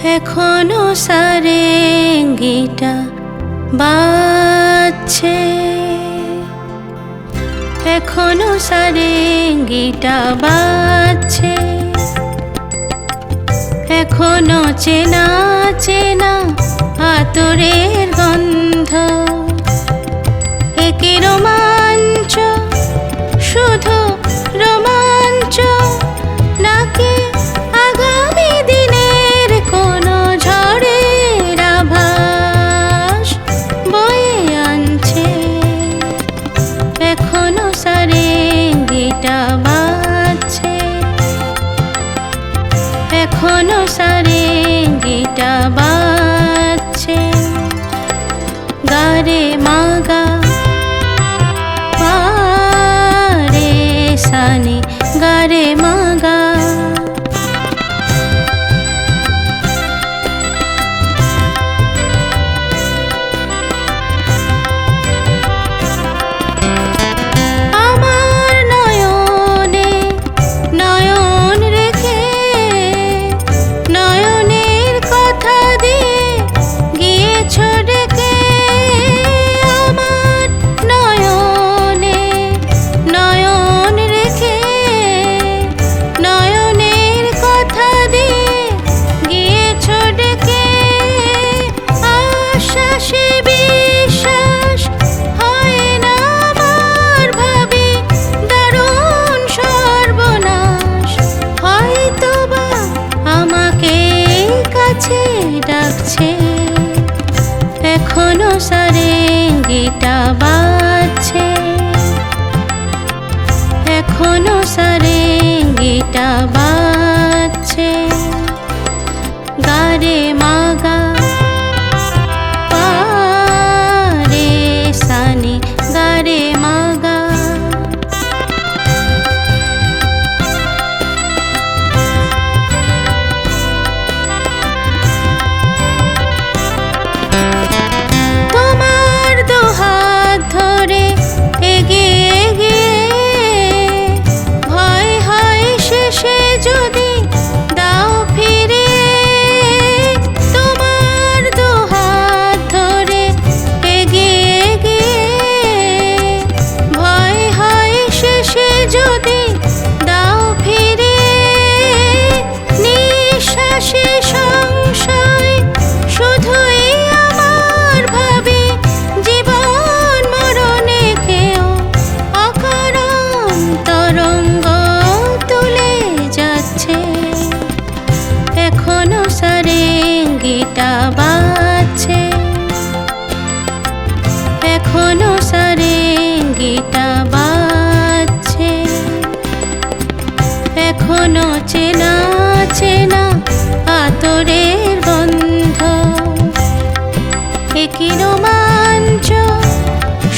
এখনো সারেঙ্গিটা বাজছে, এখনো সারেঙ্গিটা বাজছে, এখনো চেনা চেনা আতরের গন্ধ। একই রোমাঞ্চ, শুধু রোমাঞ্চ, নাকি আগামী দিনের কোনো ঝড়ের আভাস বয়ে আনছে। এখনো সারেঙ্গিটা বাজছে, এখনো সারেঙ্গিটা বাজছে। গারে মাগা পারে সানি, গারে মাগা। আমার নয়নে নয়ন রেখে, নয়নের কথা দিয়ে গিয়েছ ডেকে। আমার নয়নে নয়ন রেখে, নয়নের কথা দিয়ে গিয়েছ ডেকে। আশ্বাসে বিশ্বাস হয় না আমার, ভাবি দারুণ সর্বনাশ। হয়তো বা আমাকে কাছে ডাকছে। এখনো সারেঙ্গিটা বাজছে, এখনো সারেঙ্গিটা বাজছে। গারে মাগা পারে সানি, গারে মাগা। তোমার দুহাত ধরে এগিয়ে গিয়ে, ভয় হয় শেষে যদি দাও ফিরে। তোমার দুহাত ধরে এগিয়ে গিয়ে, ভয় হয় শেষে যদি দাও ফিরে। নিঃশ্বাসে সংশয় শুধুই আমার, ভাবি জীবন মরণে কেউ অকারণ তরঙ্গ তুলে যাচ্ছে। এখনো সারেঙ্গিটা বাজছে, এখনো সারেঙ্গিটা বাজছে। এখনো চেনা চেনা আতরের গন্ধ। একই রোমাঞ্চ,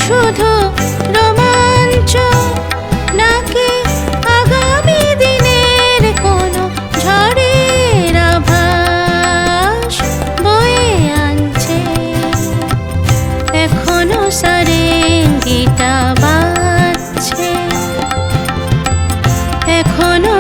শুধু রোমাঞ্চ, নাকি আগামী দিনের কোনো ঝড়ের আভাস বয়ে আনছে। এখনো সারেঙ্গিটা বাজছে, এখনো